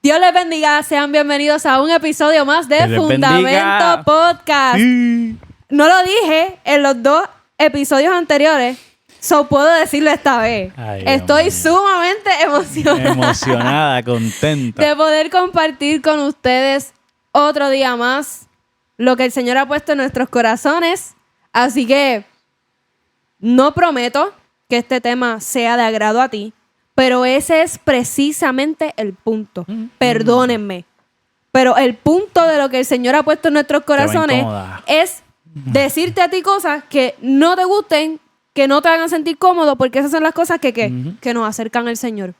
Dios les bendiga, sean bienvenidos a un episodio más de Fundamento Podcast. Sí. No lo dije en los 2 episodios anteriores, puedo decirlo esta vez. Ay, estoy sumamente emocionada, contenta de poder compartir con ustedes otro día más lo que el Señor ha puesto en nuestros corazones. Así que no prometo que este tema sea de agrado a ti, pero ese es precisamente el punto. Perdónenme. Pero el punto de lo que el Señor ha puesto en nuestros corazones es decirte a ti cosas que no te gusten, que no te hagan sentir cómodo, porque esas son las cosas que nos acercan al Señor.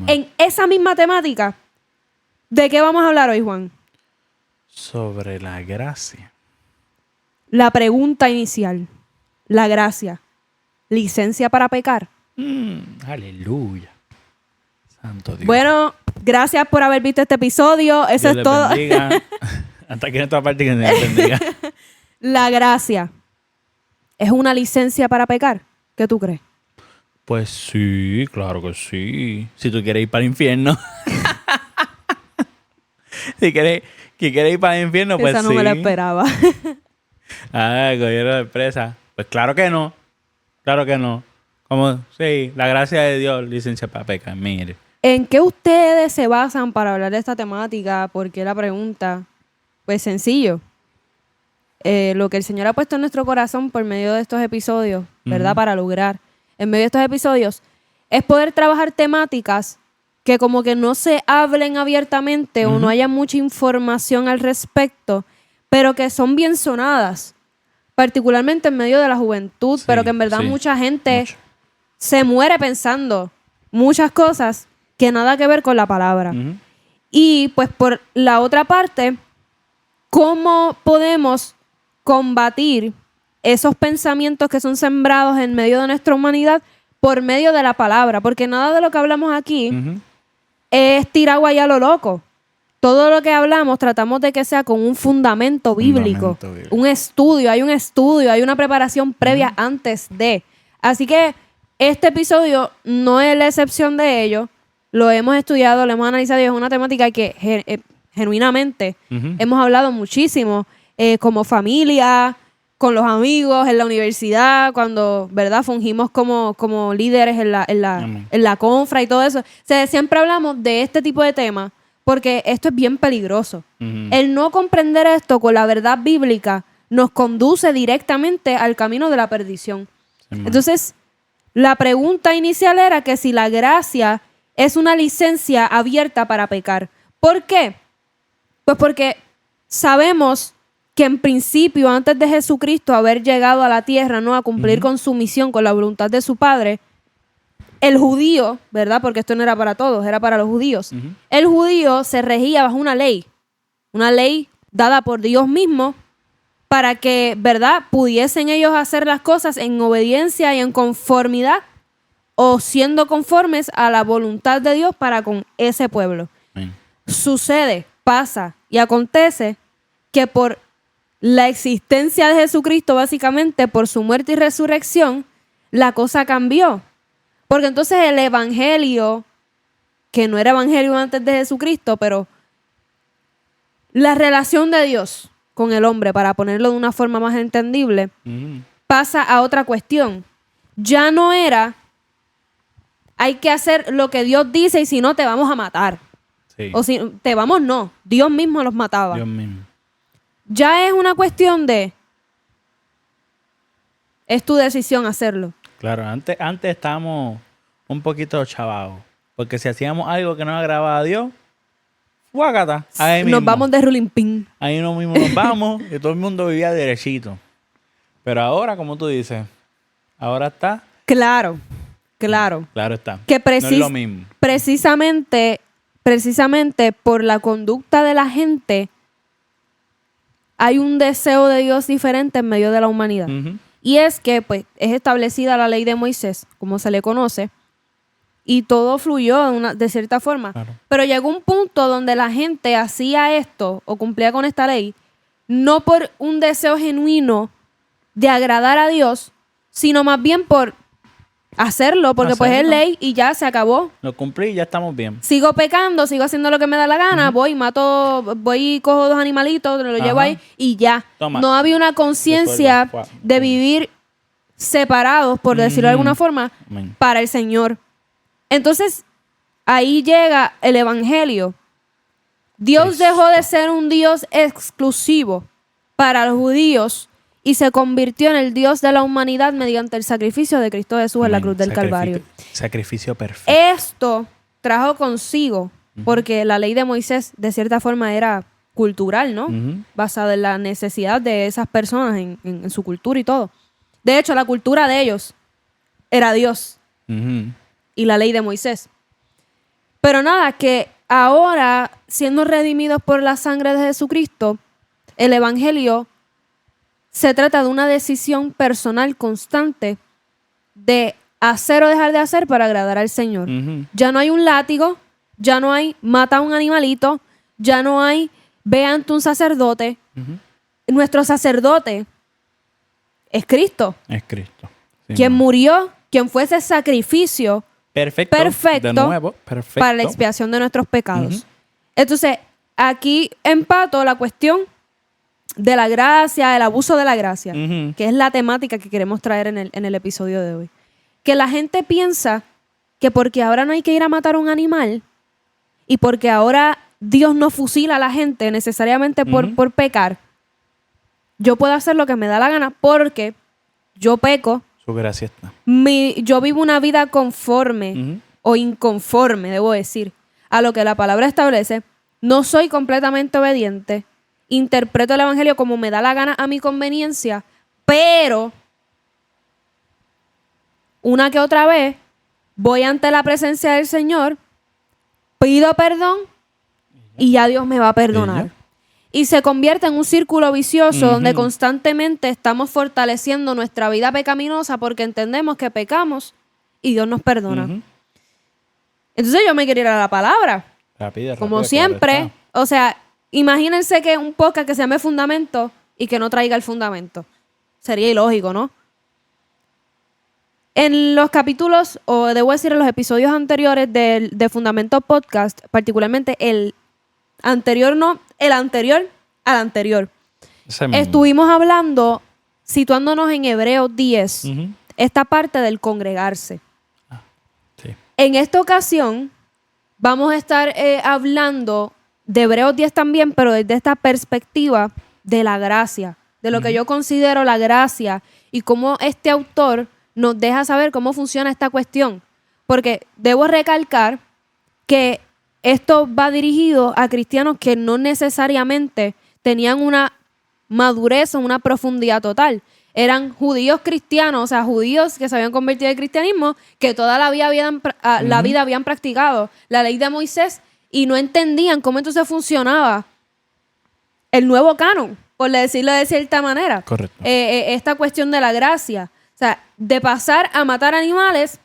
En esa misma temática, ¿de qué vamos a hablar hoy, Juan? Sobre la gracia. La pregunta inicial. La gracia. ¿Licencia para pecar? Aleluya. Santo Dios. Bueno, gracias por haber visto este episodio. Eso Dios es todo. Hasta aquí en esta parte que Dios bendiga. La gracia. ¿Es una licencia para pecar? ¿Qué tú crees? Pues sí, claro que sí. Si tú quieres ir para el infierno. si quieres ir para el infierno, pues sí. Esa no me la esperaba. Cogieron de presa. Pues claro que no. Claro que no. Como, sí, la gracia de Dios, licencia para pecar. Mire. ¿En qué ustedes se basan para hablar de esta temática? ¿Por qué la pregunta? Pues sencillo. Lo que el Señor ha puesto en nuestro corazón por medio de estos episodios, ¿verdad? Para lograr, en medio de estos episodios, es poder trabajar temáticas que como que no se hablen abiertamente o no haya mucha información al respecto, pero que son bien sonadas, particularmente en medio de la juventud, pero que en verdad mucha gente se muere pensando muchas cosas que nada que ver con la palabra. Y pues por la otra parte, ¿cómo podemos combatir esos pensamientos que son sembrados en medio de nuestra humanidad por medio de la palabra? Porque nada de lo que hablamos aquí es tirar guay a lo loco. Todo lo que hablamos tratamos de que sea con un fundamento bíblico. Un estudio, hay una preparación previa antes de. Así que este episodio no es la excepción de ello. Lo hemos estudiado, lo hemos analizado y es una temática que genuinamente hemos hablado muchísimo como familia, con los amigos, en la universidad, cuando, ¿verdad? Fungimos como líderes en la confra y todo eso. O sea, siempre hablamos de este tipo de temas porque esto es bien peligroso. El no comprender esto con la verdad bíblica nos conduce directamente al camino de la perdición. Entonces, la pregunta inicial era que si la gracia es una licencia abierta para pecar. ¿Por qué? Pues porque sabemos que en principio, antes de Jesucristo haber llegado a la tierra, ¿no? A cumplir con su misión, con la voluntad de su Padre, el judío, ¿verdad? Porque esto no era para todos, era para los judíos. El judío se regía bajo una ley dada por Dios mismo para que, ¿verdad? Pudiesen ellos hacer las cosas en obediencia y en conformidad o siendo conformes a la voluntad de Dios para con ese pueblo. Sucede, pasa y acontece que por la existencia de Jesucristo, básicamente por su muerte y resurrección, la cosa cambió. Porque entonces el evangelio, que no era evangelio antes de Jesucristo, pero la relación de Dios con el hombre, para ponerlo de una forma más entendible, pasa a otra cuestión. Ya no era, hay que hacer lo que Dios dice y si no te vamos a matar. Sí. O si te vamos, no. Dios mismo los mataba. Dios mismo. Ya es una cuestión de, es tu decisión hacerlo. Claro, antes estábamos un poquito chavados. Porque si hacíamos algo que no agradaba a Dios, ¡guácata! Ahí mismo. Nos vamos de ruling pin. Ahí mismo nos vamos y todo el mundo vivía derechito. Pero ahora, como tú dices, ahora está... Claro. Claro está. Que no es lo mismo. Precisamente por la conducta de la gente, hay un deseo de Dios diferente en medio de la humanidad. Y es que pues, es establecida la ley de Moisés, como se le conoce, y todo fluyó de cierta forma. Claro. Pero llegó un punto donde la gente hacía esto o cumplía con esta ley, no por un deseo genuino de agradar a Dios, sino más bien por hacerlo, porque pues es Hacerlo. ley y ya se acabó. Lo cumplí y ya estamos bien. Sigo pecando, sigo haciendo lo que me da la gana, voy y cojo 2 animalitos, lo llevo Ajá. ahí y ya. Toma. No había una conciencia Resuelve. Wow. de vivir separados, por decirlo de alguna forma, Amén. para el Señor. Entonces, ahí llega el Evangelio. Dios Cristo. dejó de ser un Dios exclusivo para los judíos y se convirtió en el Dios de la humanidad mediante el sacrificio de Cristo Jesús en la Amén. cruz del Calvario. Sacrificio perfecto. Esto trajo consigo, porque la ley de Moisés de cierta forma era cultural, ¿no? Ujú. Basada en la necesidad de esas personas, en su cultura y todo. De hecho, la cultura de ellos era Dios Ujú. y la ley de Moisés. Pero nada, que ahora, siendo redimidos por la sangre de Jesucristo, el Evangelio se trata de una decisión personal constante de hacer o dejar de hacer para agradar al Señor. Ujú. Ya no hay un látigo, ya no hay mata a un animalito, ya no hay ve ante un sacerdote. Ujú. Nuestro sacerdote es Cristo, Es Cristo. Sí, quien no. murió, quien fue ese sacrificio Perfecto. perfecto De nuevo, perfecto. para la expiación de nuestros pecados. Ujú. Entonces, aquí empato la cuestión de la gracia, el abuso de la gracia, Ujú. que es la temática que queremos traer en el episodio de hoy. Que la gente piensa que porque ahora no hay que ir a matar a un animal y porque ahora Dios no fusila a la gente necesariamente por pecar, yo puedo hacer lo que me da la gana porque yo peco, Su gracia está. yo vivo una vida conforme Ujú. o inconforme, debo decir, a lo que la palabra establece. No soy completamente obediente, interpreto el evangelio como me da la gana a mi conveniencia, pero una que otra vez voy ante la presencia del Señor, pido perdón y ya Dios me va a perdonar. Y se convierte en un círculo vicioso donde constantemente estamos fortaleciendo nuestra vida pecaminosa porque entendemos que pecamos y Dios nos perdona. Ujú. Entonces yo me quería ir a la palabra. Rápido, Como rápido, siempre, claro está. o sea, imagínense que un podcast que se llame Fundamento y que no traiga el fundamento. Sería ilógico, ¿no? En los capítulos, o debo decir en los episodios anteriores de Fundamento Podcast, particularmente el anterior al anterior, Ese mismo. estuvimos hablando, situándonos en Hebreos 10, Ujú. esta parte del congregarse. Sí. En esta ocasión vamos a estar hablando de Hebreos 10 también, pero desde esta perspectiva de la gracia, de lo que yo considero la gracia y cómo este autor nos deja saber cómo funciona esta cuestión. Porque debo recalcar que esto va dirigido a cristianos que no necesariamente tenían una madurez o una profundidad total. Eran judíos cristianos, o sea, judíos que se habían convertido al cristianismo, que toda la vida habían practicado la ley de Moisés y no entendían cómo entonces funcionaba el nuevo canon, por decirlo de cierta manera. Correcto. Esta cuestión de la gracia. O sea, de pasar a matar animales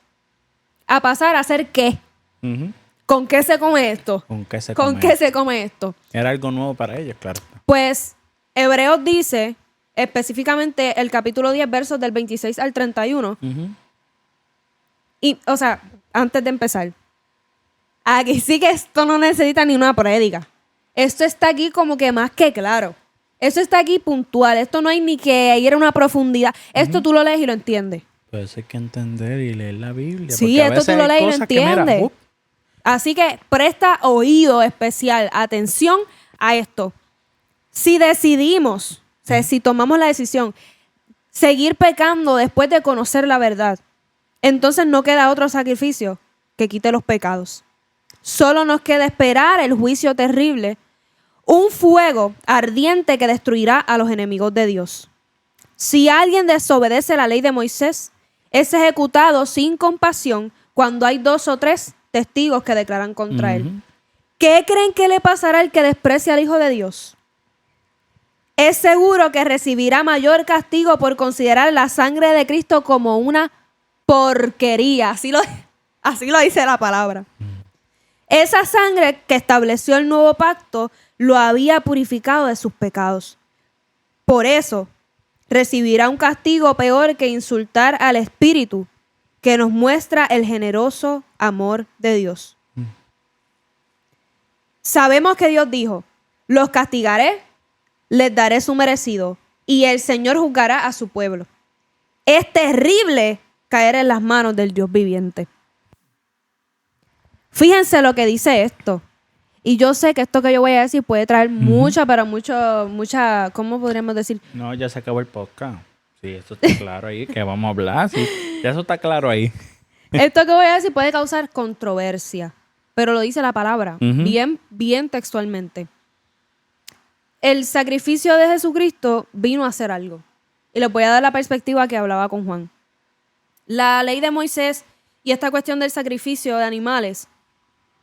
a pasar a hacer ¿qué? Ujú. ¿Con qué se come esto? ¿Con qué se ¿Con come? qué se come esto? Era algo nuevo para ellos, claro. Pues Hebreos dice, específicamente el capítulo 10, versos del 26 al 31. Ujú. Y, o sea, antes de empezar, aquí sí que esto no necesita ni una prédica. Esto está aquí como que más que claro. Esto está aquí puntual. Esto no hay ni que ir a una profundidad. Esto tú lo lees y lo entiendes. Pero eso hay que entender y leer la Biblia. Sí, porque a esto veces tú lo hay lees y lo cosas que, mira, entiendes. Así que presta oído especial, atención a esto. Si decidimos, o sea, si tomamos la decisión, seguir pecando después de conocer la verdad, entonces no queda otro sacrificio que quite los pecados. Solo nos queda esperar el juicio terrible, un fuego ardiente que destruirá a los enemigos de Dios. Si alguien desobedece la ley de Moisés, es ejecutado sin compasión cuando hay 2 o 3 testigos que declaran contra él. ¿Qué creen que le pasará al que desprecia al Hijo de Dios? Es seguro que recibirá mayor castigo por considerar la sangre de Cristo como una porquería. Así lo dice la palabra. Esa sangre que estableció el nuevo pacto lo había purificado de sus pecados. Por eso recibirá un castigo peor que insultar al Espíritu que nos muestra el generoso amor de Dios. Sabemos que Dios dijo, los castigaré, les daré su merecido, y el Señor juzgará a su pueblo. Es terrible caer en las manos del Dios viviente. Fíjense lo que dice esto. Y yo sé que esto que yo voy a decir puede traer mucha, ¿cómo podríamos decir? No, ya se acabó el podcast. Sí, eso está claro ahí, que vamos a hablar. Sí, ya eso está claro ahí. Esto que voy a decir puede causar controversia, pero lo dice la palabra, bien textualmente. El sacrificio de Jesucristo vino a hacer algo. Y les voy a dar la perspectiva que hablaba con Juan. La ley de Moisés y esta cuestión del sacrificio de animales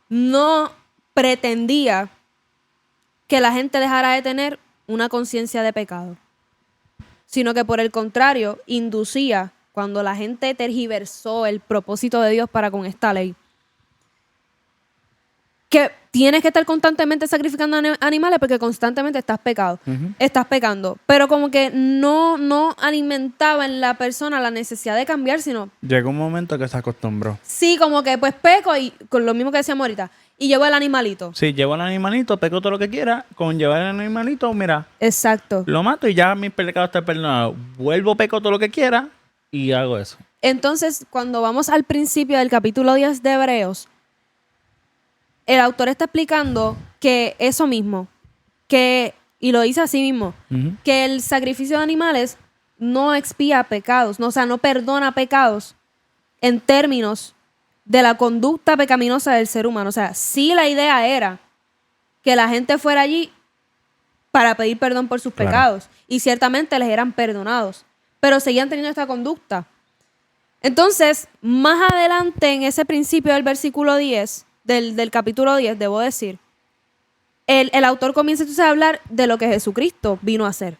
no pretendía que la gente dejara de tener una conciencia de pecado, sino que por el contrario, inducía, cuando la gente tergiversó el propósito de Dios para con esta ley, que tienes que estar constantemente sacrificando animales porque constantemente estás pecando. Pero como que no alimentaba en la persona la necesidad de cambiar, sino... Llegó un momento que se acostumbró. Sí, como que pues peco y con lo mismo que decíamos ahorita. Y llevo el animalito. Sí, llevo el animalito, peco todo lo que quiera. Con llevar el animalito, mira. Exacto. Lo mato y ya mi pecado está perdonado. Vuelvo, peco todo lo que quiera y hago eso. Entonces, cuando vamos al principio del capítulo 10 de Hebreos, el autor está explicando que eso mismo, y lo dice así mismo, que el sacrificio de animales no expía pecados, no perdona pecados en términos de la conducta pecaminosa del ser humano. O sea, sí, la idea era que la gente fuera allí para pedir perdón por sus pecados, y ciertamente les eran perdonados, pero seguían teniendo esta conducta. Entonces, más adelante en ese principio del versículo 10, del capítulo 10, debo decir, el autor comienza entonces a hablar de lo que Jesucristo vino a hacer.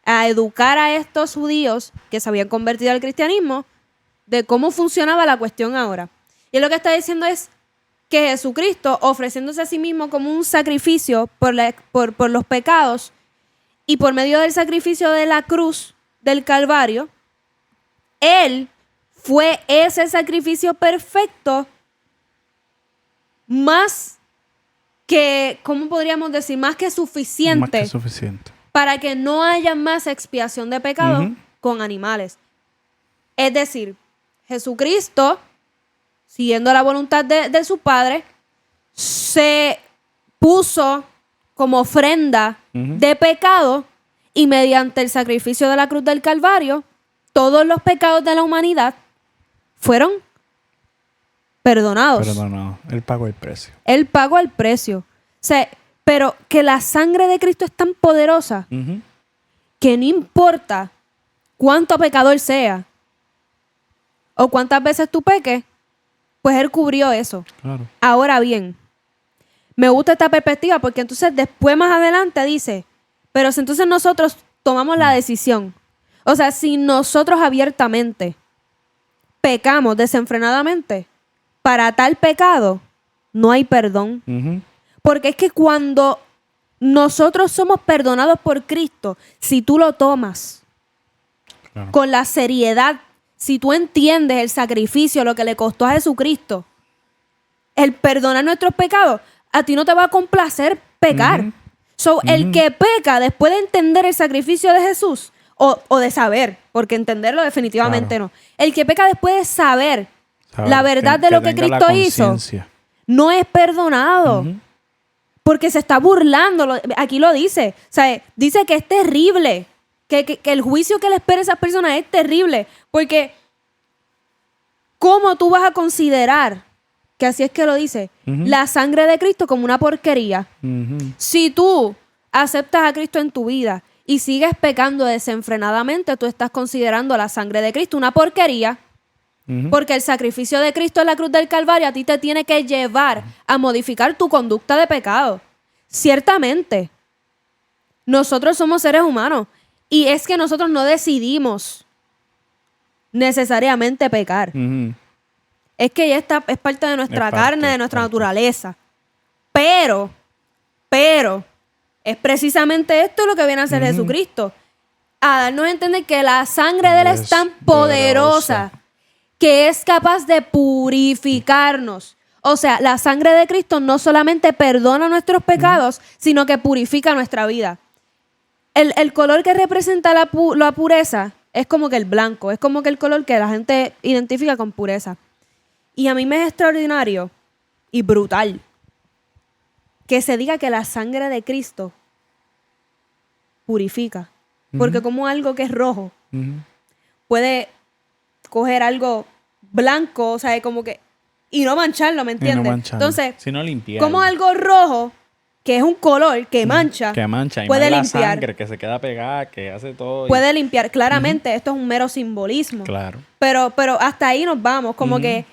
A educar a estos judíos que se habían convertido al cristianismo de cómo funcionaba la cuestión ahora. Y lo que está diciendo es que Jesucristo, ofreciéndose a sí mismo como un sacrificio por los pecados, y por medio del sacrificio de la cruz del Calvario, Él fue ese sacrificio perfecto, más que, ¿cómo podríamos decir? Más que suficiente para que no haya más expiación de pecado con animales. Es decir, Jesucristo, siguiendo la voluntad de su Padre, se puso como ofrenda de pecado, y mediante el sacrificio de la cruz del Calvario, todos los pecados de la humanidad fueron perdonados. Él pagó el precio. Él pagó el precio. O sea, pero que la sangre de Cristo es tan poderosa que no importa cuánto pecador sea o cuántas veces tú peques, pues Él cubrió eso. Claro. Ahora bien, me gusta esta perspectiva porque entonces después más adelante dice, pero si entonces nosotros tomamos la decisión, o sea, si nosotros abiertamente pecamos desenfrenadamente, para tal pecado no hay perdón. Porque es que cuando nosotros somos perdonados por Cristo, si tú lo tomas con la seriedad, si tú entiendes el sacrificio, lo que le costó a Jesucristo, el perdonar nuestros pecados, a ti no te va a complacer pecar. El que peca después de entender el sacrificio de Jesús, o de saber, porque entenderlo definitivamente no. El que peca después de saber la verdad de lo que Cristo hizo, no es perdonado. Porque se está burlando. Aquí lo dice. O sea, dice que es terrible. Que el juicio que le espera a esas personas es terrible. Porque ¿cómo tú vas a considerar, que así es que lo dice, la sangre de Cristo como una porquería? Si tú aceptas a Cristo en tu vida y sigues pecando desenfrenadamente, tú estás considerando la sangre de Cristo una porquería. Porque el sacrificio de Cristo en la cruz del Calvario a ti te tiene que llevar a modificar tu conducta de pecado. Ciertamente, nosotros somos seres humanos y es que nosotros no decidimos necesariamente pecar. Es que ya es parte de nuestra carne, de nuestra naturaleza. Pero, es precisamente esto lo que viene a hacer Jesucristo. A darnos a entender que la sangre de Él es tan poderosa que es capaz de purificarnos. O sea, la sangre de Cristo no solamente perdona nuestros pecados, sino que purifica nuestra vida. El color que representa la pureza es como que el blanco, es como que el color que la gente identifica con pureza. Y a mí me es extraordinario y brutal que se diga que la sangre de Cristo purifica. Porque como algo que es rojo puede coger algo blanco, o sea, como que... y no mancharlo, ¿me entiendes? Y no mancharlo. Entonces, sino limpiarlo. como algo rojo, que es un color que mancha, Que mancha. Y puede más limpiar. la sangre que se queda pegada, que hace todo. Puede limpiar. Claramente, esto es un mero simbolismo. Claro. Pero hasta ahí nos vamos. Como que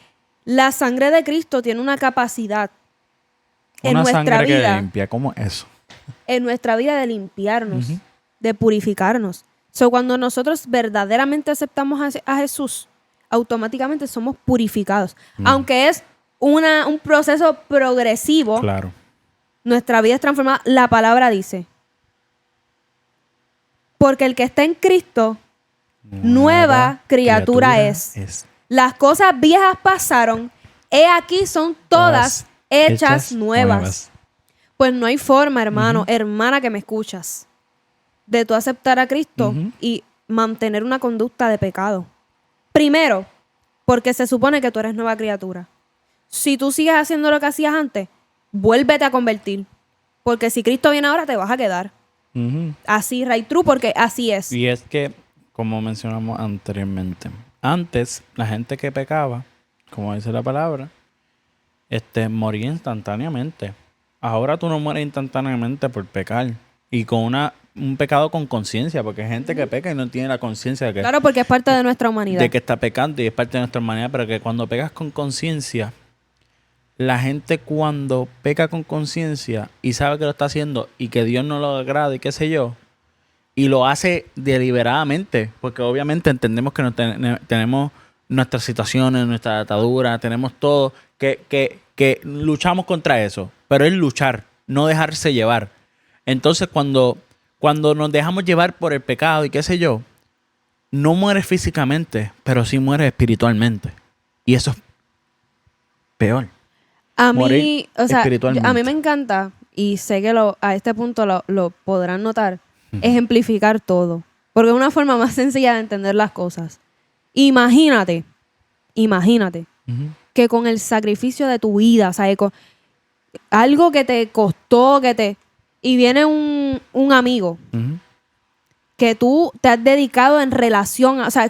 la sangre de Cristo tiene una capacidad en Una nuestra sangre que vida. limpia, como eso. En nuestra vida de limpiarnos, de purificarnos. So, cuando nosotros verdaderamente aceptamos a Jesús, automáticamente somos purificados. Aunque es un proceso progresivo, Claro. nuestra vida es transformada. La palabra dice, porque el que está en Cristo, nueva criatura es. Las cosas viejas pasaron, he aquí son todas hechas nuevas. Pues no hay forma, hermano, hermana que me escuchas, de tú aceptar a Cristo y mantener una conducta de pecado. Primero, porque se supone que tú eres nueva criatura. Si tú sigues haciendo lo que hacías antes, vuélvete a convertir. Porque si Cristo viene ahora, te vas a quedar. Así, right true, porque así es. Y es que, como mencionamos anteriormente, antes la gente que pecaba, como dice la palabra, moría instantáneamente. Ahora tú no mueres instantáneamente por pecar. Y con un pecado con conciencia, porque hay gente que peca y no tiene la conciencia de que... Claro, porque es parte de nuestra humanidad. De que está pecando y es parte de nuestra humanidad, pero que cuando pegas con conciencia, la gente cuando peca con conciencia y sabe que lo está haciendo y que Dios no lo agrada y qué sé yo, y lo hace deliberadamente, porque obviamente entendemos que tenemos nuestras situaciones, nuestra atadura, tenemos todo, que luchamos contra eso, pero es luchar, no dejarse llevar. Entonces cuando nos dejamos llevar por el pecado y qué sé yo, no mueres físicamente, pero sí mueres espiritualmente. Y eso es peor. A mí, o sea, espiritualmente. a mí me encanta, y sé que a este punto lo podrán notar, ejemplificar todo. Porque es una forma más sencilla de entender las cosas. Imagínate que con el sacrificio de tu vida, o sea, con algo que te costó, y viene un amigo que tú te has dedicado en relación, o sea,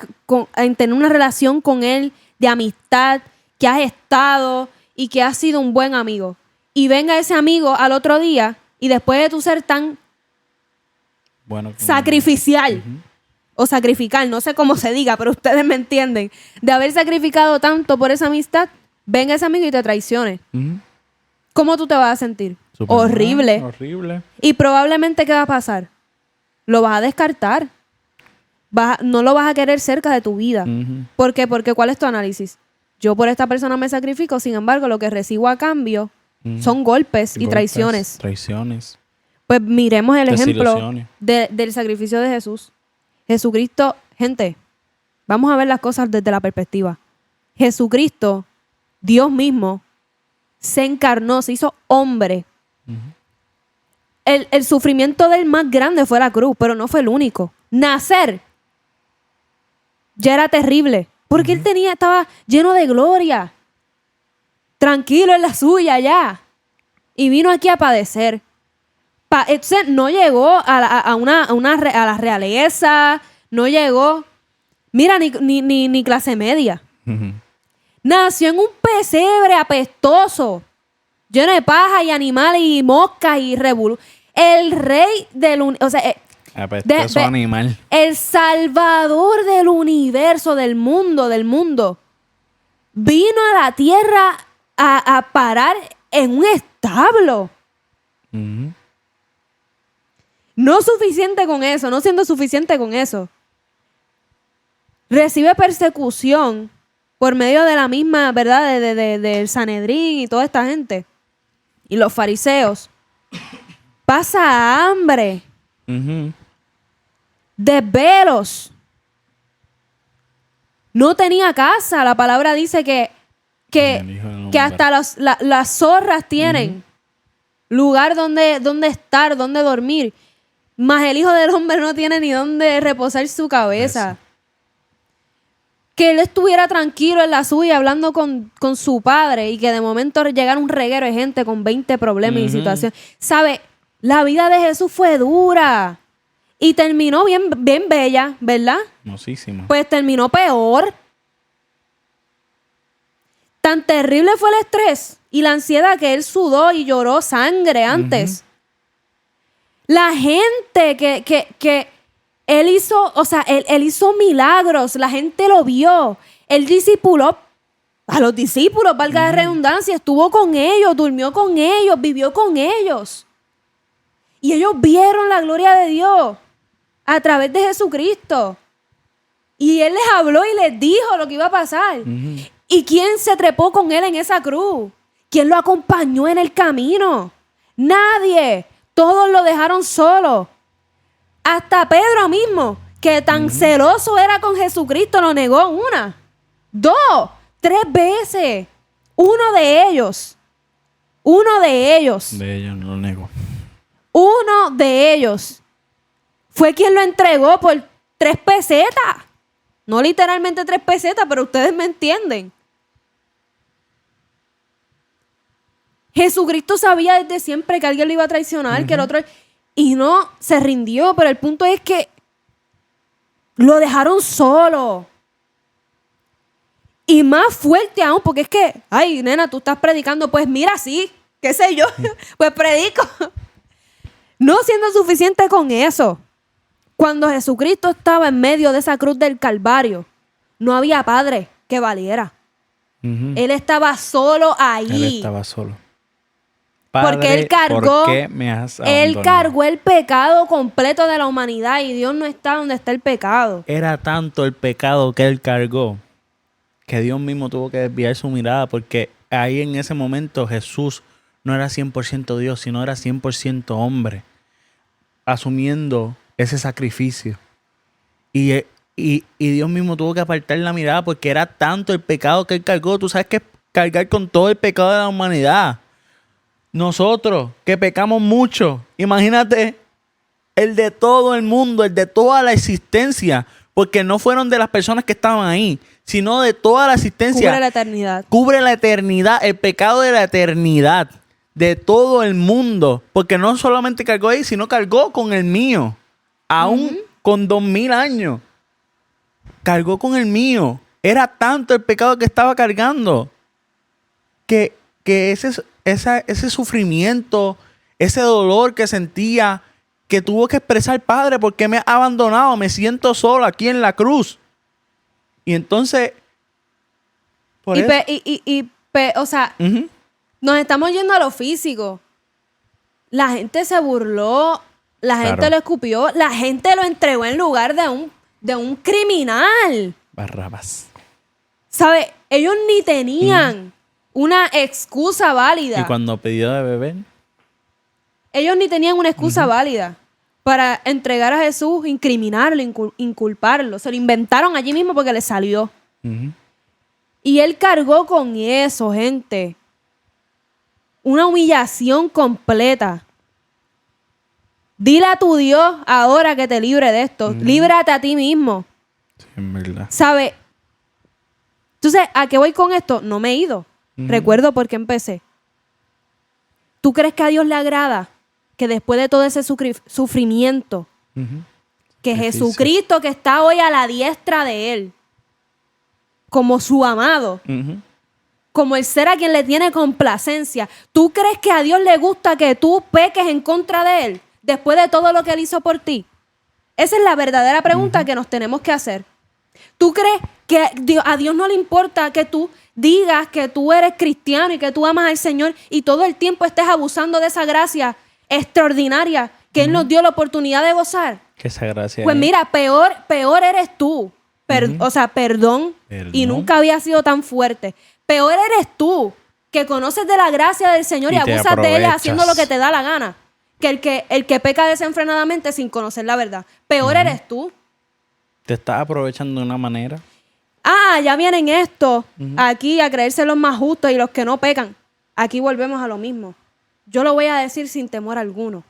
en tener una relación con él de amistad, que has estado y que has sido un buen amigo. Y venga ese amigo al otro día y después de tú ser tan sacrificial o sacrificar, no sé cómo se diga, pero ustedes me entienden, de haber sacrificado tanto por esa amistad, venga ese amigo y te traicione. ¿Cómo tú te vas a sentir? Horrible. Horrible. Y probablemente, ¿qué va a pasar? Lo vas a descartar. No lo vas a querer cerca de tu vida. ¿Por qué? Porque ¿cuál es tu análisis? Yo por esta persona me sacrifico, sin embargo, lo que recibo a cambio son golpes y traiciones. Pues miremos el ejemplo del sacrificio de Jesús. Jesucristo, gente, vamos a ver las cosas desde la perspectiva. Jesucristo, Dios mismo, se encarnó, se hizo hombre. El sufrimiento del más grande fue la cruz, pero no fue el único. Nacer ya era terrible, porque él estaba lleno de gloria, tranquilo en la suya ya, y vino aquí a padecer. Entonces no llegó a la realeza, no llegó, mira, ni clase media. Nació en un pesebre apestoso, lleno de paja y animales y moscas y revolú. El rey del... O sea, apestoso animal. El salvador del universo, del mundo. Vino a la tierra a parar en un establo. No suficiente con eso, no siendo suficiente con eso. Recibe persecución por medio de la misma, ¿verdad? Del Sanedrín y toda esta gente. Y los fariseos. Pasa hambre. Desvelos. No tenía casa. La palabra dice que hasta las zorras tienen lugar donde estar, donde dormir. Mas el Hijo del Hombre no tiene ni donde reposar su cabeza. Eso. Que él estuviera tranquilo en la suya hablando con su padre y que de momento llegara un reguero de gente con 20 problemas y situaciones. ¿Sabe? La vida de Jesús fue dura y terminó bien, bien bella, ¿verdad? Hermosísima. Pues terminó peor. Tan terrible fue el estrés y la ansiedad que él sudó y lloró sangre antes. La gente que él hizo, o sea, él hizo milagros, la gente lo vio. Él discipuló a los discípulos, valga la redundancia, estuvo con ellos, durmió con ellos, vivió con ellos. Y ellos vieron la gloria de Dios a través de Jesucristo. Y él les habló y les dijo lo que iba a pasar. ¿Y quién se trepó con él en esa cruz? ¿Quién lo acompañó en el camino? Nadie. Todos lo dejaron solo. Hasta Pedro mismo, que tan celoso era con Jesucristo, lo negó 1, 2, 3 veces. Uno de ellos. De ellos no lo negó. Uno de ellos fue quien lo entregó por 3 pesetas. No literalmente 3 pesetas, pero ustedes me entienden. Jesucristo sabía desde siempre que alguien lo iba a traicionar, que el otro... Y no se rindió, pero el punto es que lo dejaron solo. Y más fuerte aún, porque es que, ay, nena, tú estás predicando, pues mira, sí, qué sé yo, pues predico. No siendo suficiente con eso, cuando Jesucristo estaba en medio de esa cruz del Calvario, no había padre que valiera. Él estaba solo ahí. Él estaba solo. Padre, porque él cargó, ¿por qué me has abandonado? él cargó el pecado completo de la humanidad y Dios no está donde está el pecado. Era tanto el pecado que él cargó que Dios mismo tuvo que desviar su mirada, porque ahí en ese momento Jesús no era 100% Dios, sino era 100% hombre, asumiendo ese sacrificio. Y Dios mismo tuvo que apartar la mirada porque era tanto el pecado que él cargó. Tú sabes que es cargar con todo el pecado de la humanidad. Nosotros, que pecamos mucho, imagínate el de todo el mundo, el de toda la existencia, porque no fueron de las personas que estaban ahí, sino de toda la existencia. Cubre la eternidad. Cubre la eternidad, el pecado de la eternidad, de todo el mundo, porque no solamente cargó ahí, sino cargó con el mío, aún con 2000 años. Cargó con el mío. Era tanto el pecado que estaba cargando que ese sufrimiento, ese dolor que sentía, que tuvo que expresar: Padre, ¿por qué me has abandonado? Me siento solo aquí en la cruz. Y entonces, o sea, nos estamos yendo a lo físico. La gente se burló, la gente lo escupió, la gente lo entregó en lugar de un criminal. Barrabás. ¿Sabe? Ellos ni tenían una excusa válida. Y cuando pidió de beber, ellos ni tenían una excusa válida para entregar a Jesús, incriminarlo, inculparlo. Se lo inventaron allí mismo porque le salió. Y él cargó con eso, gente. Una humillación completa. Dile a tu Dios ahora que te libre de esto. Líbrate a ti mismo. Sí, en verdad. ¿Sabe? Entonces, ¿a qué voy con esto? No me he ido. Recuerdo por qué empecé. ¿Tú crees que a Dios le agrada que después de todo ese sufrimiento, que Jesucristo, que está hoy a la diestra de Él, como su amado, como el ser a quien le tiene complacencia, ¿tú crees que a Dios le gusta que tú peques en contra de Él después de todo lo que Él hizo por ti? Esa es la verdadera pregunta que nos tenemos que hacer. ¿Tú crees que a Dios no le importa que tú digas que tú eres cristiano y que tú amas al Señor y todo el tiempo estés abusando de esa gracia extraordinaria que Él nos dio la oportunidad de gozar? Que esa gracia pues mira, peor eres tú. O sea, perdón. Y nunca había sido tan fuerte. Peor eres tú, que conoces de la gracia del Señor y abusas de ella haciendo lo que te da la gana, que el que peca desenfrenadamente sin conocer la verdad. Peor eres tú. Te estás aprovechando de una manera. Ya vienen estos aquí a creerse los más justos y los que no pecan. Aquí volvemos a lo mismo. Yo lo voy a decir sin temor alguno.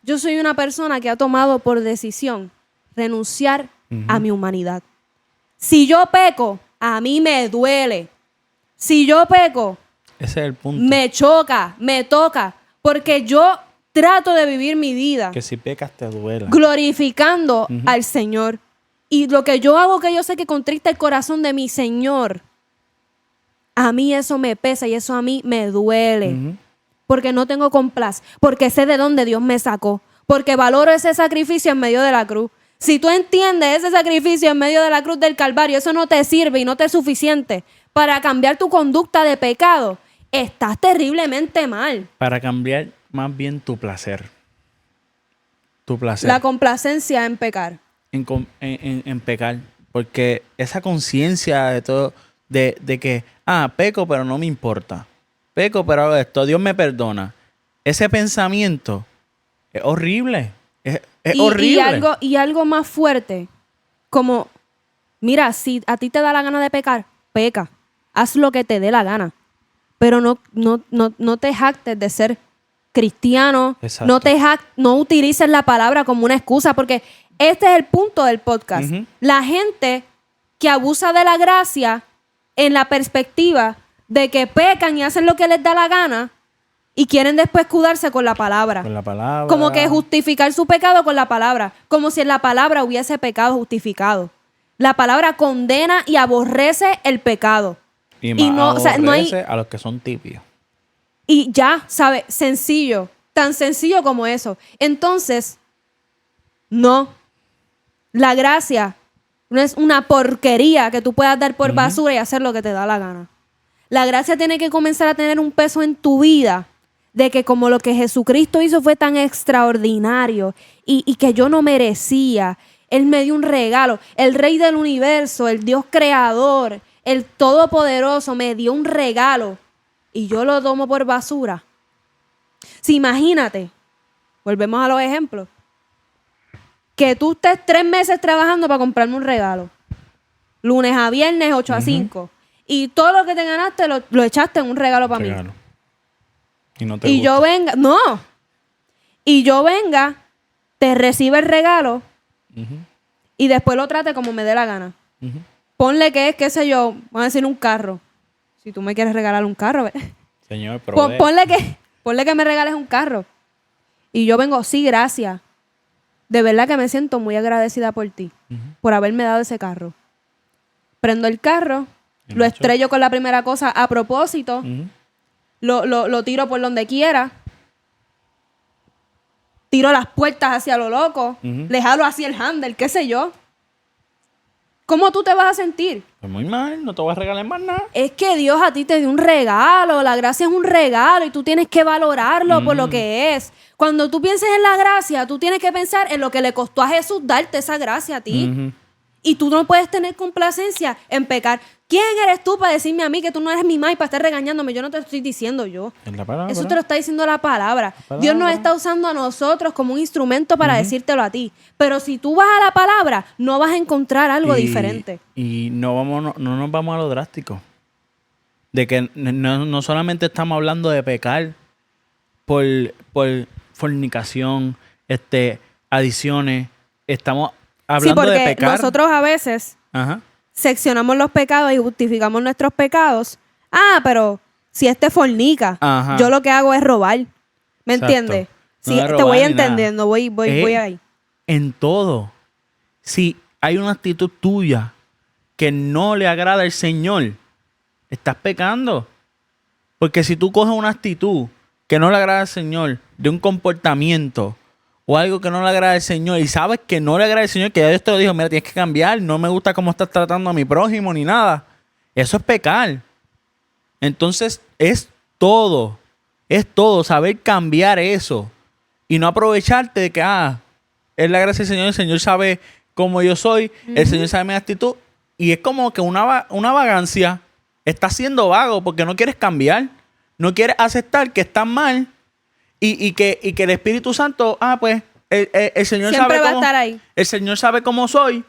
Yo soy una persona que ha tomado por decisión renunciar a mi humanidad. Si yo peco, a mí me duele. Si yo peco, ese es el punto. Me choca, me toca, porque yo trato de vivir mi vida que si pecas te duela, glorificando al Señor. Y lo que yo hago, que yo sé que contrista el corazón de mi Señor, a mí eso me pesa y eso a mí me duele. Porque no tengo complacencia, porque sé de dónde Dios me sacó, porque valoro ese sacrificio en medio de la cruz. Si tú entiendes ese sacrificio en medio de la cruz del Calvario, eso no te sirve y no te es suficiente para cambiar tu conducta de pecado, estás terriblemente mal. Para cambiar más bien tu placer. Tu placer. La complacencia en pecar. En pecar. Porque esa conciencia de todo, de que, peco, pero no me importa. Peco, pero hago esto, Dios me perdona. Ese pensamiento es horrible. Es horrible. Y algo más fuerte, como, mira, si a ti te da la gana de pecar, peca. Haz lo que te dé la gana. Pero no te jactes de ser cristiano. Exacto. No utilices la palabra como una excusa, porque este es el punto del podcast. La gente que abusa de la gracia en la perspectiva de que pecan y hacen lo que les da la gana y quieren después escudarse con la palabra. Con la palabra. Como que justificar su pecado con la palabra. Como si en la palabra hubiese pecado justificado. La palabra condena y aborrece el pecado. Y no hay a los que son tibios. Y ya, ¿sabes? Sencillo. Tan sencillo como eso. Entonces, no. La gracia no es una porquería que tú puedas dar por basura y hacer lo que te da la gana. La gracia tiene que comenzar a tener un peso en tu vida de que como lo que Jesucristo hizo fue tan extraordinario y que yo no merecía. Él me dio un regalo. El Rey del universo, el Dios creador, el Todopoderoso me dio un regalo y yo lo tomo por basura. Si imagínate, volvemos a los ejemplos, que tú estés 3 meses trabajando para comprarme un regalo. Lunes a viernes, 8 a 5. Y todo lo que te ganaste lo echaste en un regalo para mí. Y no te y gusta. yo venga, no. Y yo venga, te recibe el regalo y después lo trate como me dé la gana. Ponle que es, qué sé yo, vamos a decir un carro. Si tú me quieres regalar un carro, Señor, provee. Ponle que me regales un carro. Y yo vengo, sí, gracias. De verdad que me siento muy agradecida por ti, por haberme dado ese carro. Prendo el carro, lo estrello con la primera cosa a propósito, lo tiro por donde quiera, tiro las puertas hacia lo loco, le jalo hacia el handle, qué sé yo. ¿Cómo tú te vas a sentir? Pues muy mal, no te voy a regalar más nada. Es que Dios a ti te dio un regalo, la gracia es un regalo y tú tienes que valorarlo por lo que es. Cuando tú pienses en la gracia, tú tienes que pensar en lo que le costó a Jesús darte esa gracia a ti. Y tú no puedes tener complacencia en pecar. ¿Quién eres tú para decirme a mí que tú no eres mi mamá y para estar regañándome? Yo no te lo estoy diciendo yo. En la palabra. Eso te lo está diciendo la palabra. Dios nos está usando a nosotros como un instrumento para decírtelo a ti. Pero si tú vas a la palabra, no vas a encontrar algo diferente. Y no nos vamos a lo drástico. De que no solamente estamos hablando de pecar por fornicación, adiciones. Estamos hablando de pecar. Sí, porque nosotros a veces seccionamos los pecados y justificamos nuestros pecados. Pero si fornica, yo lo que hago es robar. ¿Me entiendes? Sí, te voy entendiendo, voy ahí. En todo. Si hay una actitud tuya que no le agrada al Señor, estás pecando. Porque si tú coges una actitud que no le agrada al Señor, de un comportamiento o algo que no le agrada al Señor y sabes que no le agrada al Señor, que ya Dios te lo dijo, mira, tienes que cambiar, no me gusta cómo estás tratando a mi prójimo ni nada. Eso es pecar. Entonces es todo saber cambiar eso y no aprovecharte de que, es la gracia del Señor, el Señor sabe cómo yo soy, el Señor sabe mi actitud y es como que una vagancia. Estás siendo vago porque no quieres cambiar, no quieres aceptar que estás mal. Y que el Espíritu Santo, pues, el Señor siempre sabe va cómo, a estar ahí. El Señor sabe cómo soy,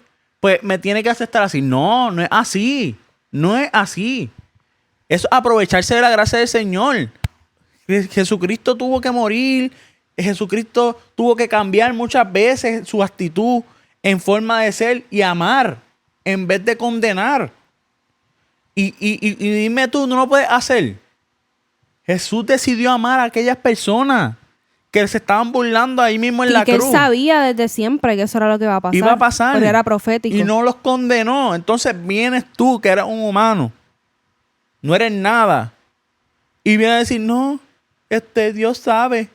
pues me tiene que aceptar así. No, no es así. No es así. Eso es aprovecharse de la gracia del Señor. Jesucristo tuvo que morir. Jesucristo tuvo que cambiar muchas veces su actitud en forma de ser y amar en vez de condenar. Y dime tú, ¿no lo puedes hacer? Jesús decidió amar a aquellas personas que se estaban burlando ahí mismo en la cruz. Y que él sabía desde siempre que eso era lo que iba a pasar. Iba a pasar. Porque era profético. Y no los condenó. Entonces vienes tú, que eres un humano. No eres nada. Y vienes a decir, no, Dios sabe.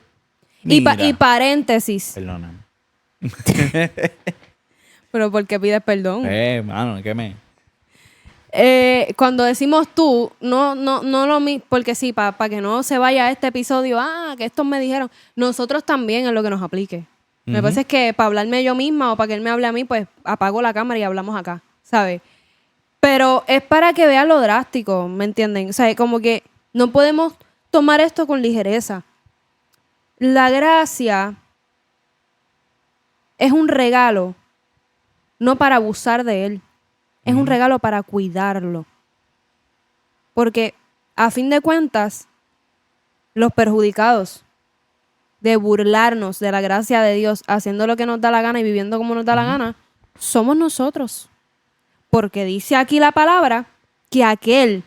Y paréntesis. Perdóname. Pero ¿por qué pides perdón? Mano, ¿qué me...? Cuando decimos tú, no lo mismo, porque sí, para que no se vaya a este episodio, que estos me dijeron, nosotros también es lo que nos aplique. Me parece que para hablarme yo misma o para que él me hable a mí, pues apago la cámara y hablamos acá, ¿sabes? Pero es para que vean lo drástico, ¿me entienden? O sea, como que no podemos tomar esto con ligereza. La gracia es un regalo, no para abusar de él. Es un regalo para cuidarlo. Porque, a fin de cuentas, los perjudicados de burlarnos de la gracia de Dios, haciendo lo que nos da la gana y viviendo como nos da la gana, somos nosotros. Porque dice aquí la palabra que aquel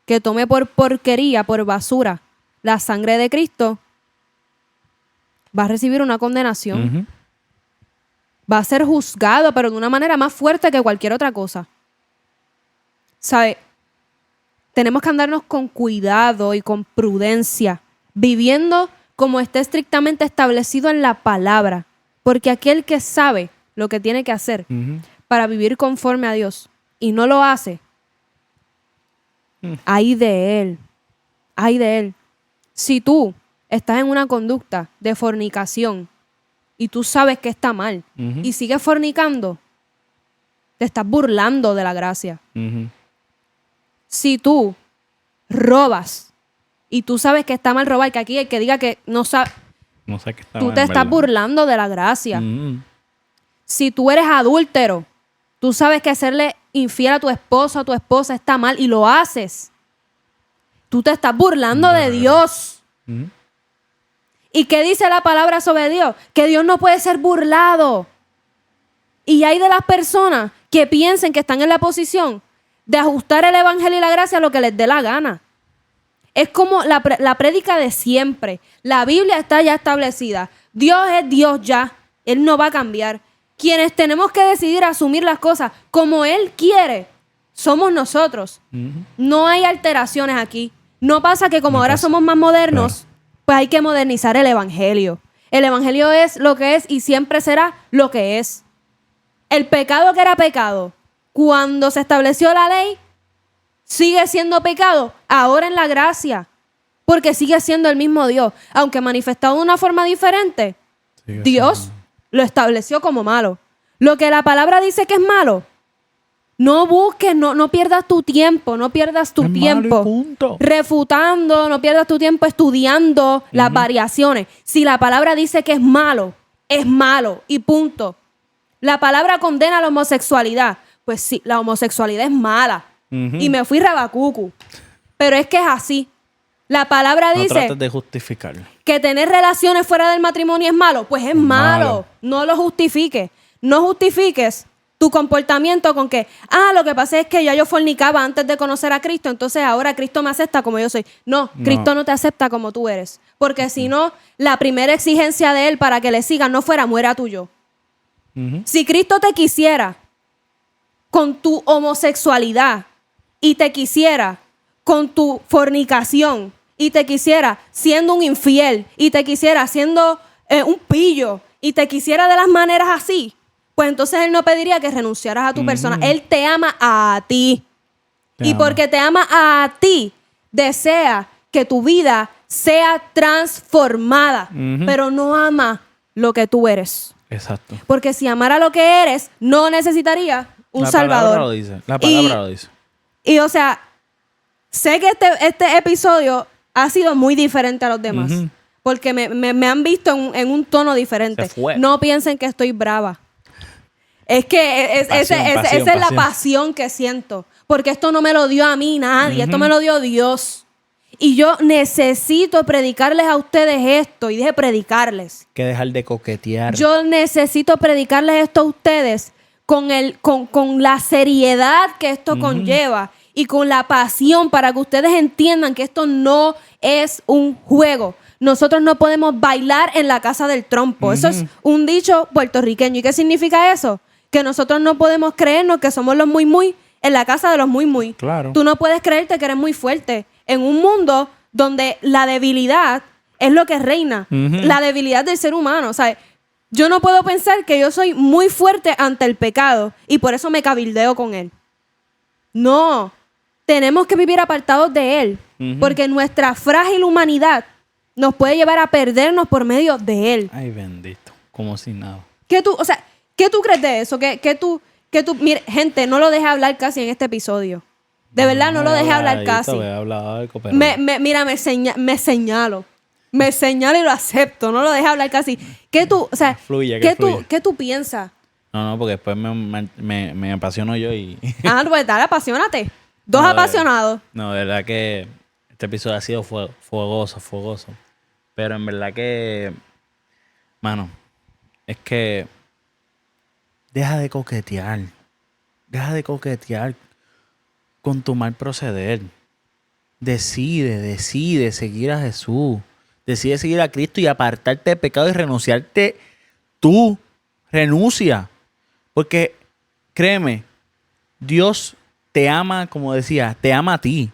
que tome por porquería, por basura, la sangre de Cristo, va a recibir una condenación. Va a ser juzgado, pero de una manera más fuerte que cualquier otra cosa. ¿Sabe? Tenemos que andarnos con cuidado y con prudencia, viviendo como está estrictamente establecido en la palabra. Porque aquel que sabe lo que tiene que hacer para vivir conforme a Dios y no lo hace, ay de él. Ay de él. Si tú estás en una conducta de fornicación y tú sabes que está mal y sigues fornicando, te estás burlando de la gracia. Si tú robas y tú sabes que está mal robar, que aquí el que diga que no sabe, que está tú mal, te estás burlando de la gracia. Si tú eres adúltero, tú sabes que serle infiel a tu esposo o a tu esposa está mal y lo haces. Tú te estás burlando de Dios. ¿Y qué dice la palabra sobre Dios? Que Dios no puede ser burlado. Y hay de las personas que piensen que están en la posición de ajustar el evangelio y la gracia a lo que les dé la gana. Es como la prédica de siempre. La Biblia está ya establecida. Dios es Dios ya. Él no va a cambiar. Quienes tenemos que decidir asumir las cosas como Él quiere, somos nosotros. No hay alteraciones aquí. No pasa que como ahora somos más modernos, pues hay que modernizar el evangelio. El evangelio es lo que es y siempre será lo que es. El pecado que era pecado cuando se estableció la ley sigue siendo pecado ahora en la gracia, porque sigue siendo el mismo Dios, aunque manifestado de una forma diferente. Dios lo estableció como malo. Lo que la palabra dice que es malo, no busques, no pierdas tu tiempo, refutando, no pierdas tu tiempo estudiando las variaciones. Si la palabra dice que es malo y punto. La palabra condena la homosexualidad. Pues sí, la homosexualidad es mala. Y me fui rabacucu. Pero es que es así. La palabra dice... No trates de justificarlo. Que tener relaciones fuera del matrimonio es malo. Pues es malo. No lo justifiques. No justifiques tu comportamiento con que, lo que pasa es que ya yo fornicaba antes de conocer a Cristo, entonces ahora Cristo me acepta como yo soy. No, Cristo no te acepta como tú eres. Porque si no, la primera exigencia de Él para que le sigan no fuera muera tú yo. Si Cristo te quisiera con tu homosexualidad y te quisiera con tu fornicación y te quisiera siendo un infiel y te quisiera siendo un pillo y te quisiera de las maneras así, pues entonces Él no pediría que renunciaras a tu persona. Él te ama a ti. Porque te ama a ti, desea que tu vida sea transformada, pero no ama lo que tú eres. Exacto. Porque si amara lo que eres, no necesitaría un Salvador. La palabra lo dice. Y o sea, sé que este episodio ha sido muy diferente a los demás. Porque me han visto en un tono diferente. Se fue. No piensen que estoy brava. Es que esa es la pasión que siento. Porque esto no me lo dio a mí nadie, esto me lo dio Dios. Y yo necesito predicarles a ustedes esto. Y dije predicarles. Que dejar de coquetear. Yo necesito predicarles esto a ustedes con la seriedad que esto conlleva. Y con la pasión para que ustedes entiendan que esto no es un juego. Nosotros no podemos bailar en la casa del trompo. Eso es un dicho puertorriqueño. ¿Y qué significa eso? Que nosotros no podemos creernos que somos los muy en la casa de los muy. Claro. Tú no puedes creerte que eres muy fuerte en un mundo donde la debilidad es lo que reina. La debilidad del ser humano. O sea, yo no puedo pensar que yo soy muy fuerte ante el pecado y por eso me cabildeo con él. No. Tenemos que vivir apartados de él. Porque nuestra frágil humanidad nos puede llevar a perdernos por medio de él. Ay, bendito. Como si nada. ¿Qué tú crees de eso? Mire, gente, no lo dejes hablar casi en este episodio. De verdad, no lo dejes hablar casi. Mira, me señalo. Me señalo y lo acepto. No lo dejes hablar casi. ¿Qué tú piensas? No, porque después me apasiono yo y... Pues dale, apasionate. Dos apasionados. No, de verdad que este episodio ha sido fogoso. Pero en verdad que... Mano, es que... Deja de coquetear con tu mal proceder. Decide seguir a Jesús. Decide seguir a Cristo y apartarte de pecado y renunciarte tú. Renuncia. Porque, créeme, Dios te ama, como decía, te ama a ti.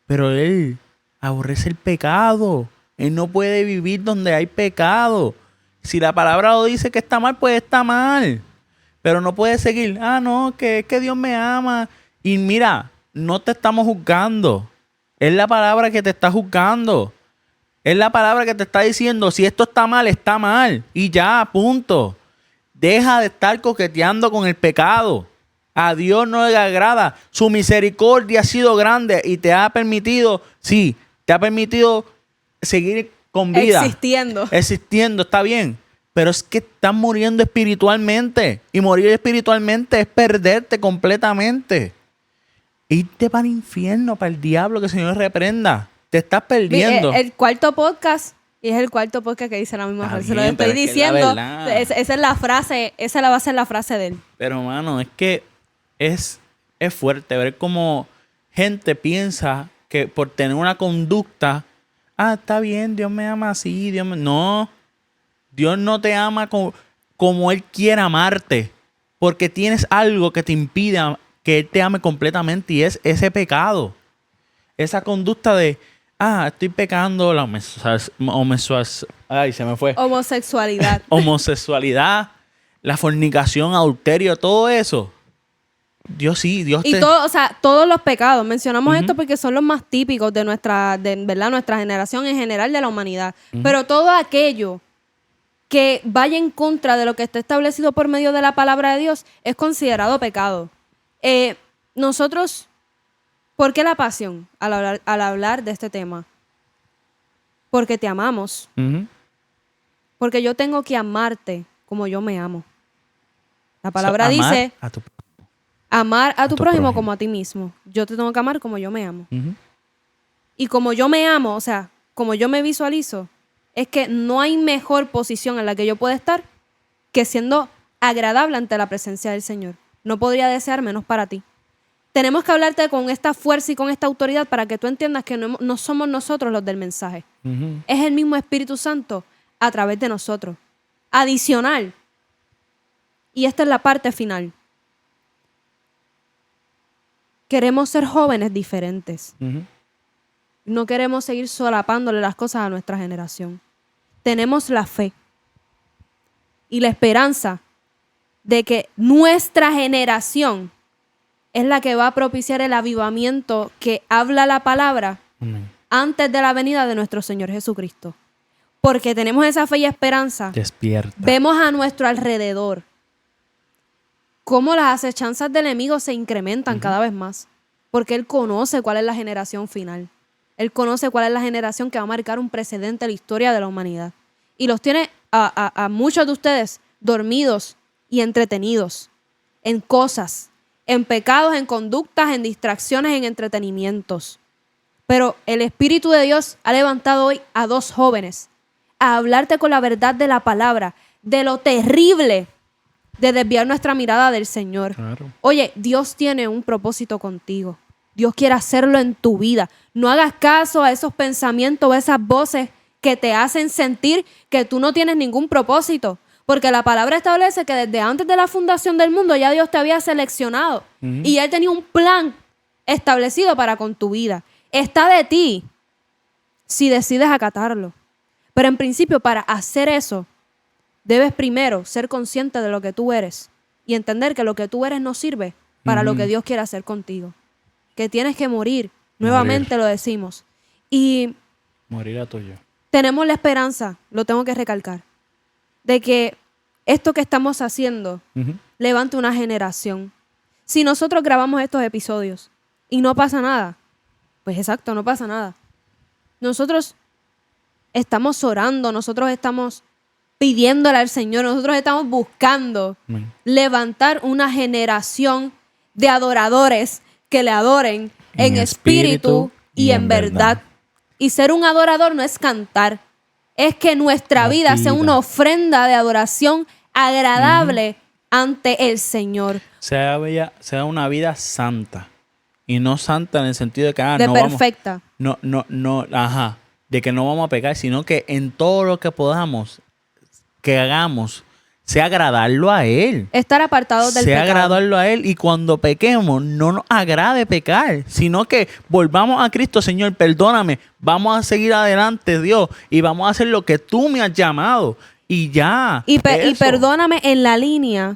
Pero Él aborrece el pecado. Él no puede vivir donde hay pecado. Si la palabra lo dice que está mal, pues está mal. Pero no puedes seguir. No, que es que Dios me ama. Y mira, no te estamos juzgando. Es la palabra que te está juzgando. Es la palabra que te está diciendo, si esto está mal, está mal. Y ya, punto. Deja de estar coqueteando con el pecado. A Dios no le agrada. Su misericordia ha sido grande y te ha permitido seguir con vida. Existiendo, está bien. Pero es que estás muriendo espiritualmente. Y morir espiritualmente es perderte completamente. Irte para el infierno, para el diablo, que el Señor reprenda. Te estás perdiendo. El cuarto podcast, y es el cuarto podcast que dice la misma frase. Se lo estoy diciendo. Esa es la frase, esa va a ser la frase de él. Pero, mano, es que es fuerte ver cómo gente piensa que por tener una conducta, está bien, Dios me ama así, No, Dios no te ama como Él quiere amarte, porque tienes algo que te impide que Él te ame completamente y es ese pecado. Esa conducta de, estoy pecando, la homosexualidad, la fornicación, adulterio, todo eso. Dios todos los pecados. Mencionamos esto porque son los más típicos de nuestra generación en general, de la humanidad. Pero todo aquello que vaya en contra de lo que está establecido por medio de la palabra de Dios es considerado pecado. Nosotros, ¿por qué la pasión al hablar de este tema? Porque te amamos. Porque yo tengo que amarte como yo me amo. La palabra dice... Amar a tu prójimo como a ti mismo. Yo te tengo que amar como yo me amo. Y como yo me amo, o sea, como yo me visualizo, es que no hay mejor posición en la que yo pueda estar que siendo agradable ante la presencia del Señor. No podría desear menos para ti. Tenemos que hablarte con esta fuerza y con esta autoridad para que tú entiendas que no somos nosotros los del mensaje. Es el mismo Espíritu Santo a través de nosotros. Adicional. Y esta es la parte final. Queremos ser jóvenes diferentes. No queremos seguir solapándole las cosas a nuestra generación. Tenemos la fe y la esperanza de que nuestra generación es la que va a propiciar el avivamiento que habla la palabra antes de la venida de nuestro Señor Jesucristo. Porque tenemos esa fe y esperanza. Despierta. Vemos a nuestro alrededor cómo las acechanzas del enemigo se incrementan cada vez más. Porque Él conoce cuál es la generación final. Él conoce cuál es la generación que va a marcar un precedente en la historia de la humanidad. Y los tiene a muchos de ustedes dormidos y entretenidos en cosas, en pecados, en conductas, en distracciones, en entretenimientos. Pero el Espíritu de Dios ha levantado hoy a 2 jóvenes a hablarte con la verdad de la palabra, de lo terrible de desviar nuestra mirada del Señor. Claro. Oye, Dios tiene un propósito contigo. Dios quiere hacerlo en tu vida. No hagas caso a esos pensamientos o esas voces que te hacen sentir que tú no tienes ningún propósito. Porque la palabra establece que desde antes de la fundación del mundo ya Dios te había seleccionado. Y Él tenía un plan establecido para con tu vida. Está de ti si decides acatarlo. Pero en principio, para hacer eso, debes primero ser consciente de lo que tú eres y entender que lo que tú eres no sirve para lo que Dios quiere hacer contigo. Que tienes que morir. Nuevamente lo decimos. Y morir a tuyo. Tenemos la esperanza, lo tengo que recalcar, de que esto que estamos haciendo levante una generación. Si nosotros grabamos estos episodios y no pasa nada, pues exacto, no pasa nada. Nosotros estamos orando, nosotros estamos pidiéndole al Señor, nosotros estamos buscando levantar una generación de adoradores que le adoren en espíritu y en verdad. Y ser un adorador no es cantar, es que nuestra vida sea una ofrenda de adoración agradable ante el Señor. Sea una vida santa. Y no santa en el sentido de que de no perfecta. De que no vamos a pecar, sino que en todo lo que podamos, que hagamos, sea agradarlo a Él. Estar apartados del pecado. Sea agradarlo a Él. Y cuando pequemos, no nos agrade pecar, sino que volvamos a Cristo. Señor, perdóname. Vamos a seguir adelante, Dios. Y vamos a hacer lo que tú me has llamado. Y ya. Y perdóname en la línea.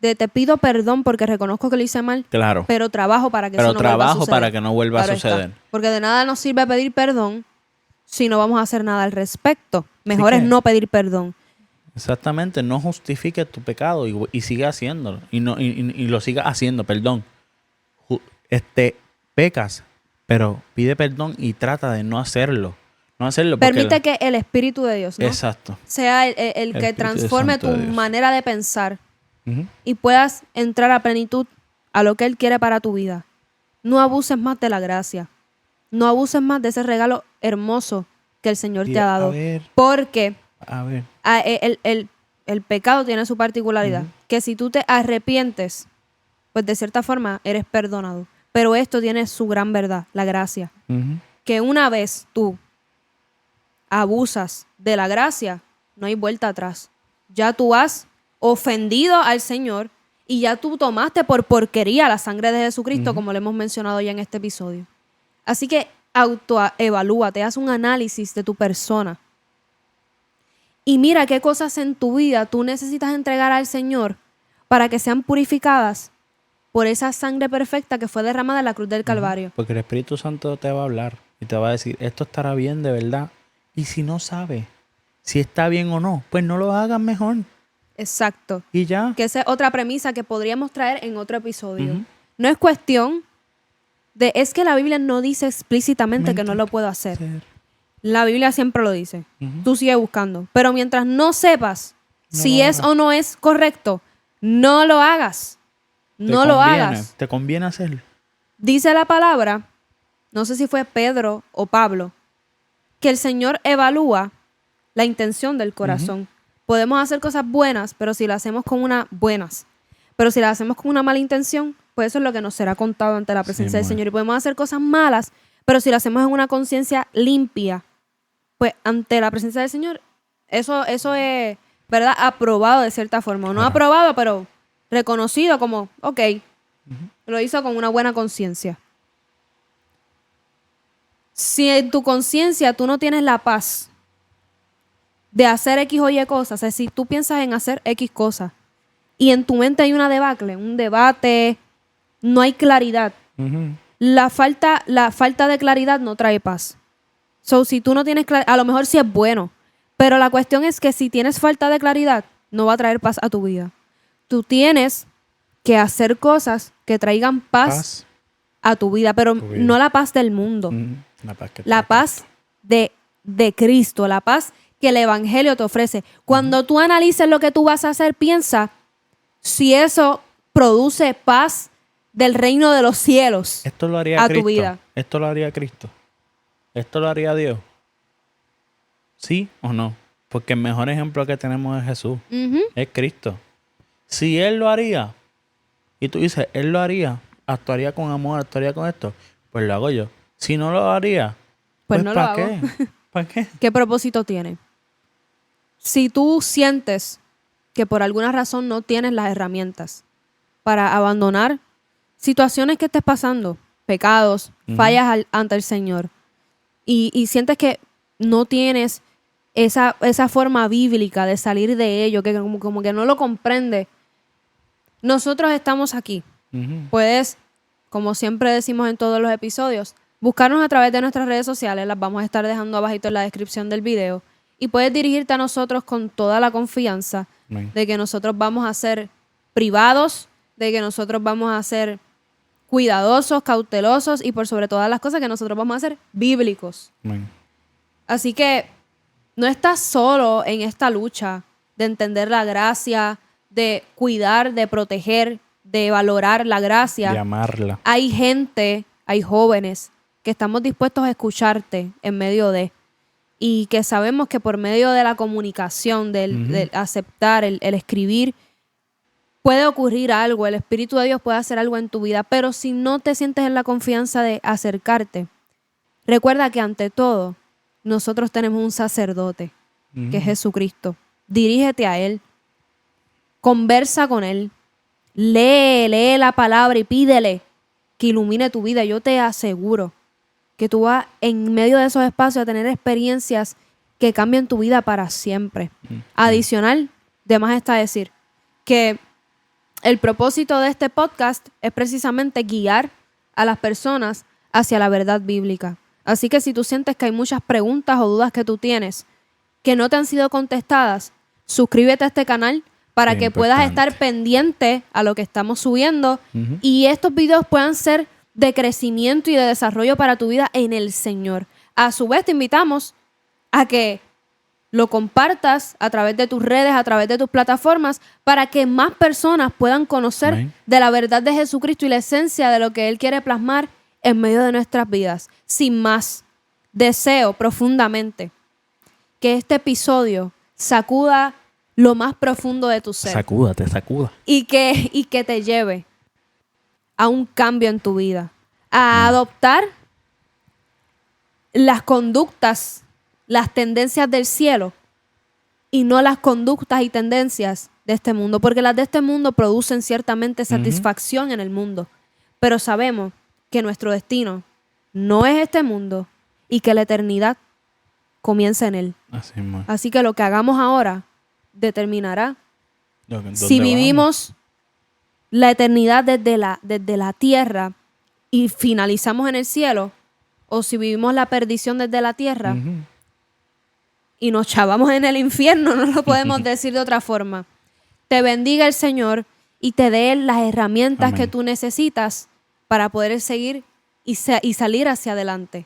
De te pido perdón porque reconozco que lo hice mal. Claro. Pero trabajo para que eso no vuelva a suceder. Para que no vuelva a suceder. Porque de nada nos sirve pedir perdón si no vamos a hacer nada al respecto. Mejor es no pedir perdón. Exactamente, no justifiques tu pecado y sigue haciéndolo. Y lo sigas haciendo, perdón. Pecas, pero pide perdón y trata de no hacerlo. No hacerlo porque permite que el Espíritu de Dios, ¿no? Exacto. sea el que transforme tu manera de pensar y puedas entrar a plenitud a lo que Él quiere para tu vida. No abuses más de la gracia. No abuses más de ese regalo hermoso que el Señor te ha dado. Porque el pecado tiene su particularidad. Que si tú te arrepientes, pues de cierta forma eres perdonado. Pero esto tiene su gran verdad, la gracia. Que una vez tú abusas de la gracia, no hay vuelta atrás. Ya tú has ofendido al Señor y ya tú tomaste por porquería la sangre de Jesucristo, como lo hemos mencionado ya en este episodio. Así que autoevalúate, haz un análisis de tu persona. Y mira qué cosas en tu vida tú necesitas entregar al Señor para que sean purificadas por esa sangre perfecta que fue derramada en la cruz del Calvario. Porque el Espíritu Santo te va a hablar y te va a decir, esto estará bien de verdad. Y si no sabes si está bien o no, pues no lo hagas mejor. Exacto. Y ya. Que esa es otra premisa que podríamos traer en otro episodio. No es cuestión es que la Biblia no dice explícitamente que no lo puedo hacer. La Biblia siempre lo dice. Tú sigue buscando. Pero mientras no sepas si es o no es correcto, no lo hagas. No lo hagas. Te conviene hacerlo. Dice la palabra, no sé si fue Pedro o Pablo, que el Señor evalúa la intención del corazón. Podemos hacer cosas buenas, pero si las hacemos con una mala intención, pues eso es lo que nos será contado ante la presencia del Señor. Y podemos hacer cosas malas, pero si lo hacemos en una conciencia limpia, pues ante la presencia del Señor, eso es, ¿verdad? Aprobado de cierta forma. No aprobado, pero reconocido como, ok, lo hizo con una buena conciencia. Si en tu conciencia tú no tienes la paz de hacer X o Y cosas, es decir, tú piensas en hacer X cosas y en tu mente hay una debacle, un debate, no hay claridad. La falta de claridad no trae paz. So, si tú no tienes claridad, a lo mejor sí es bueno, pero la cuestión es que si tienes falta de claridad, no va a traer paz a tu vida. Tú tienes que hacer cosas que traigan paz a tu vida, pero no la paz del mundo. La paz de Cristo, la paz que el evangelio te ofrece. Cuando tú analices lo que tú vas a hacer, piensa si eso produce paz del reino de los cielos Esto lo haría a Cristo. tu vida. Esto lo haría Cristo. Esto lo haría Dios. ¿Sí o no? Porque el mejor ejemplo que tenemos es Jesús. Ujú. Es Cristo. Si Él lo haría, y tú dices, Él lo haría, actuaría con amor, actuaría con esto, pues lo hago yo. Si no lo haría, Pues no lo ¿para hago. qué? ¿Para qué? ¿Qué propósito tiene? Si tú sientes que por alguna razón no tienes las herramientas para abandonar situaciones que estés pasando, pecados, fallas ante el Señor, y sientes que no tienes esa forma bíblica de salir de ello, que como que no lo comprende, nosotros estamos aquí. Ujú. Puedes, como siempre decimos en todos los episodios, buscarnos a través de nuestras redes sociales, las vamos a estar dejando abajito en la descripción del video, y puedes dirigirte a nosotros con toda la confianza Amén. de que nosotros vamos a ser privados, de que nosotros vamos a ser cuidadosos, cautelosos y por sobre todas las cosas que nosotros vamos a ser bíblicos. Amén. Así que no estás solo en esta lucha de entender la gracia, de cuidar, de proteger, de valorar la gracia. De amarla. Hay gente, hay jóvenes que estamos dispuestos a escucharte en medio de, y que sabemos que por medio de la comunicación, del aceptar, el escribir, puede ocurrir algo, el Espíritu de Dios puede hacer algo en tu vida, pero si no te sientes en la confianza de acercarte, recuerda que ante todo nosotros tenemos un sacerdote, que es Jesucristo. Dirígete a Él, conversa con Él, lee la palabra y pídele que ilumine tu vida. Yo te aseguro que tú vas en medio de esos espacios a tener experiencias que cambien tu vida para siempre. Adicional, de más está decir que el propósito de este podcast es precisamente guiar a las personas hacia la verdad bíblica. Así que si tú sientes que hay muchas preguntas o dudas que tú tienes que no te han sido contestadas, suscríbete a este canal para Bien que puedas importante. estar pendiente a lo que estamos subiendo y estos videos puedan ser de crecimiento y de desarrollo para tu vida en el Señor. A su vez, te invitamos a que lo compartas a través de tus redes, a través de tus plataformas, para que más personas puedan conocer Amén. de la verdad de Jesucristo y la esencia de lo que Él quiere plasmar en medio de nuestras vidas. Sin más, deseo profundamente que este episodio sacuda lo más profundo de tu ser Sacúdate, sacuda. y que te lleve a un cambio en tu vida, a adoptar las conductas, las tendencias del cielo y no las conductas y tendencias de este mundo, porque las de este mundo producen ciertamente satisfacción en el mundo, pero sabemos que nuestro destino no es este mundo y que la eternidad comienza en él. Así es. Así que lo que hagamos ahora determinará ¿Dónde si vamos? vivimos la eternidad desde la tierra y finalizamos en el cielo, o si vivimos la perdición desde la tierra Ujú. y nos chavamos en el infierno, no lo podemos decir de otra forma. Te bendiga el Señor y te dé las herramientas Amén. que tú necesitas para poder seguir y salir hacia adelante.